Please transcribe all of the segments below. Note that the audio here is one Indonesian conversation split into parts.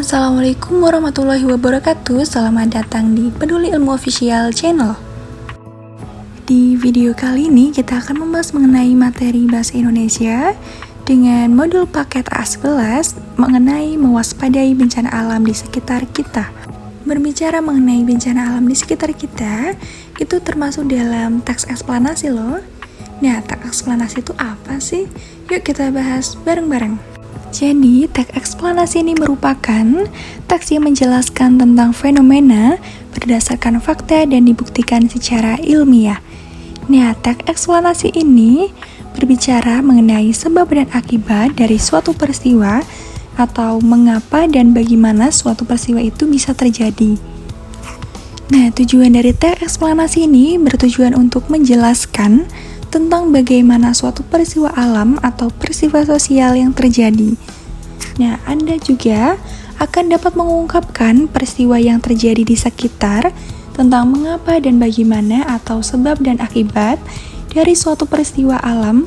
Assalamualaikum warahmatullahi wabarakatuh. Selamat datang di Peduli Ilmu Official Channel. Di video kali ini kita akan membahas mengenai materi bahasa Indonesia dengan modul paket A11 mengenai mewaspadai bencana alam di sekitar kita. Berbicara mengenai bencana alam di sekitar kita, itu termasuk dalam teks eksplanasi loh. Nah, teks eksplanasi itu apa sih? Yuk kita bahas bareng-bareng. Jadi, teks eksplanasi ini merupakan teks yang menjelaskan tentang fenomena berdasarkan fakta dan dibuktikan secara ilmiah. Nah, teks eksplanasi ini berbicara mengenai sebab dan akibat dari suatu peristiwa atau mengapa dan bagaimana suatu peristiwa itu bisa terjadi. Nah, tujuan dari teks eksplanasi ini bertujuan untuk menjelaskan tentang bagaimana suatu peristiwa alam atau peristiwa sosial yang terjadi. Nah, Anda juga akan dapat mengungkapkan peristiwa yang terjadi di sekitar tentang mengapa dan bagaimana atau sebab dan akibat dari suatu peristiwa alam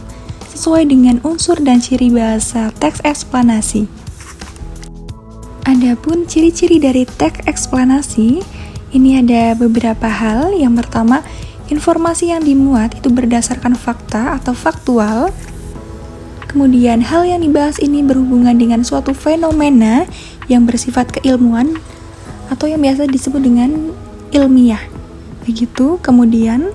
sesuai dengan unsur dan ciri bahasa teks eksplanasi. Adapun ciri-ciri dari teks eksplanasi, ini ada beberapa hal. Yang pertama, informasi yang dimuat itu berdasarkan fakta atau faktual. Kemudian hal yang dibahas ini berhubungan dengan suatu fenomena yang bersifat keilmuan atau yang biasa disebut dengan ilmiah. Begitu. Kemudian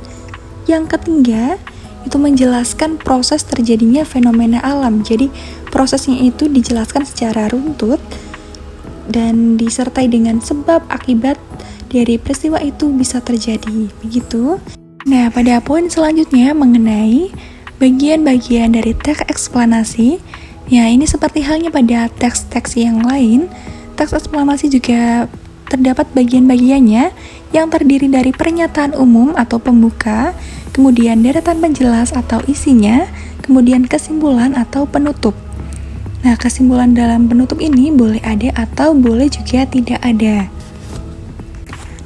yang ketiga itu menjelaskan proses terjadinya fenomena alam. Jadi prosesnya itu dijelaskan secara runtut dan disertai dengan sebab akibat dari peristiwa itu bisa terjadi. Begitu. Nah, pada poin selanjutnya mengenai bagian-bagian dari teks eksplanasi, ya ini seperti halnya pada teks-teks yang lain, teks eksplanasi juga terdapat bagian-bagiannya yang terdiri dari pernyataan umum atau pembuka, kemudian deretan penjelas atau isinya, kemudian kesimpulan atau penutup. Nah, kesimpulan dalam penutup ini boleh ada atau boleh juga tidak ada.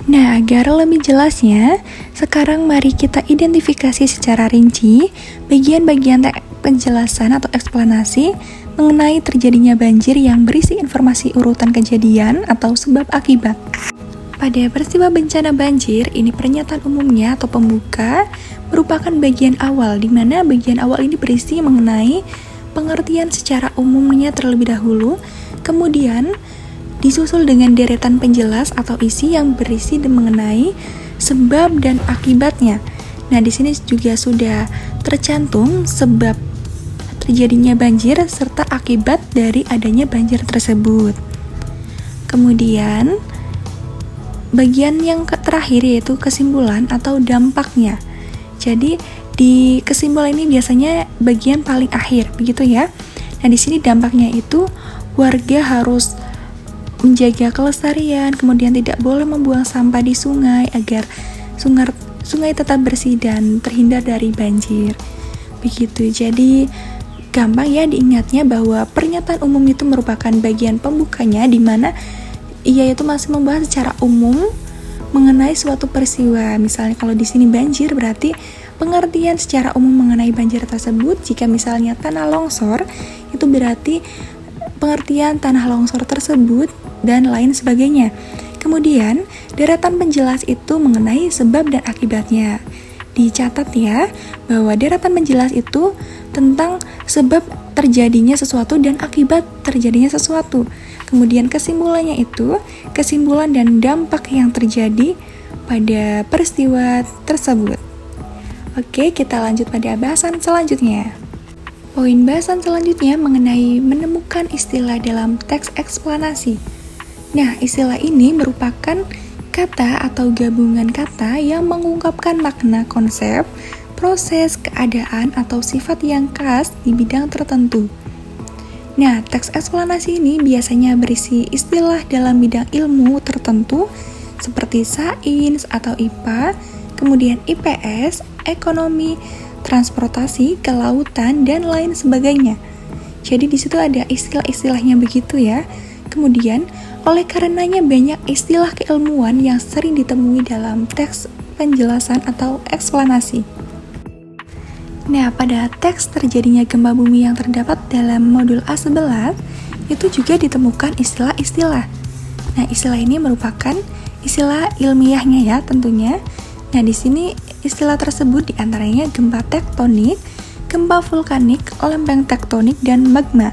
Nah, agar lebih jelasnya, sekarang mari kita identifikasi secara rinci bagian-bagian penjelasan atau eksplanasi mengenai terjadinya banjir yang berisi informasi urutan kejadian atau sebab akibat. Pada peristiwa bencana banjir, ini pernyataan umumnya atau pembuka merupakan bagian awal, di mana bagian awal ini berisi mengenai pengertian secara umumnya terlebih dahulu, kemudian disusul dengan deretan penjelas atau isi yang berisi mengenai sebab dan akibatnya. Nah, di sini juga sudah tercantum sebab terjadinya banjir serta akibat dari adanya banjir tersebut. Kemudian, bagian yang terakhir yaitu kesimpulan atau dampaknya. Jadi, di kesimpulan ini biasanya bagian paling akhir, begitu ya. Nah, di sini dampaknya itu warga harus menjaga kelestarian, kemudian tidak boleh membuang sampah di sungai agar sungai tetap bersih dan terhindar dari banjir. Begitu. Jadi gampang ya diingatnya bahwa pernyataan umum itu merupakan bagian pembukanya, di mana ia itu masih membahas secara umum mengenai suatu peristiwa. Misalnya kalau di sini banjir, berarti pengertian secara umum mengenai banjir tersebut. Jika misalnya tanah longsor, itu berarti pengertian tanah longsor tersebut dan lain sebagainya. Kemudian, deretan penjelas itu mengenai sebab dan akibatnya. Dicatat ya, bahwa deretan penjelas itu tentang sebab terjadinya sesuatu dan akibat terjadinya sesuatu. Kemudian kesimpulannya itu, kesimpulan dan dampak yang terjadi pada peristiwa tersebut. Oke, kita lanjut pada bahasan selanjutnya. Poin bahasan selanjutnya mengenai menemukan istilah dalam teks eksplanasi. Nah, istilah ini merupakan kata atau gabungan kata yang mengungkapkan makna konsep, proses, keadaan, atau sifat yang khas di bidang tertentu. Nah, teks eksplanasi ini biasanya berisi istilah dalam bidang ilmu tertentu seperti sains atau IPA, kemudian IPS, ekonomi, transportasi, kelautan, dan lain sebagainya. Jadi di situ ada istilah-istilahnya begitu ya. Kemudian, oleh karenanya banyak istilah keilmuan yang sering ditemui dalam teks penjelasan atau eksplanasi. Nah, pada teks terjadinya gempa bumi yang terdapat dalam modul A11, itu juga ditemukan istilah-istilah. Nah, istilah ini merupakan istilah ilmiahnya ya tentunya. Nah, di sini istilah tersebut diantaranya gempa tektonik, gempa vulkanik, lempeng tektonik, dan magma.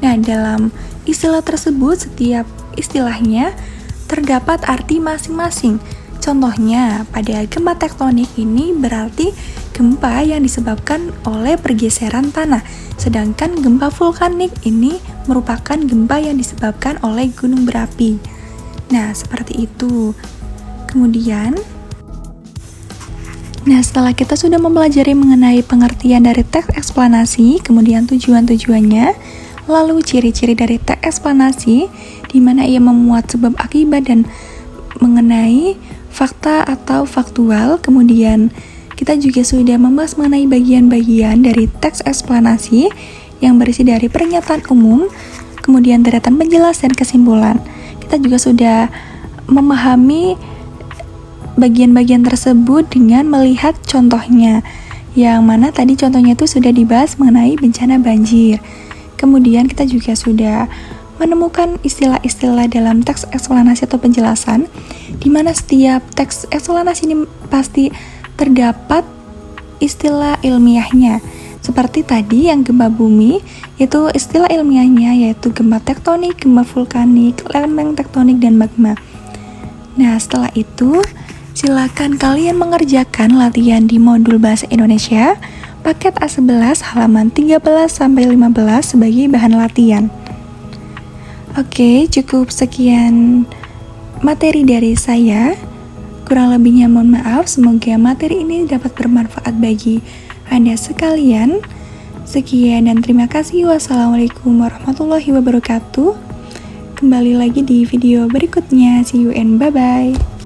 Nah, dalam istilah tersebut setiap istilahnya terdapat arti masing-masing. Contohnya, pada gempa tektonik ini berarti gempa yang disebabkan oleh pergeseran tanah, sedangkan gempa vulkanik ini merupakan gempa yang disebabkan oleh gunung berapi. Nah, seperti itu. Kemudian, setelah kita sudah mempelajari mengenai pengertian dari teks eksplanasi, kemudian tujuan-tujuannya, lalu ciri-ciri dari teks eksplanasi, di mana ia memuat sebab akibat dan mengenai fakta atau faktual. Kemudian kita juga sudah membahas mengenai bagian-bagian dari teks eksplanasi yang berisi dari pernyataan umum, kemudian deretan penjelas dan kesimpulan. Kita juga sudah memahami bagian-bagian tersebut dengan melihat contohnya, yang mana tadi contohnya itu sudah dibahas mengenai bencana banjir. Kemudian kita juga sudah menemukan istilah-istilah dalam teks eksplanasi atau penjelasan, di mana setiap teks eksplanasi ini pasti terdapat istilah ilmiahnya. Seperti tadi yang gempa bumi, itu istilah ilmiahnya yaitu gempa tektonik, gempa vulkanik, lempeng tektonik, dan magma. Nah, setelah itu silakan kalian mengerjakan latihan di modul Bahasa Indonesia paket A11 halaman 13-15 sebagai bahan latihan. Oke, cukup sekian materi dari saya. Kurang lebihnya mohon maaf, semoga materi ini dapat bermanfaat bagi Anda sekalian. Sekian dan terima kasih. Wassalamualaikum warahmatullahi wabarakatuh. Kembali lagi di video berikutnya. See you and bye-bye.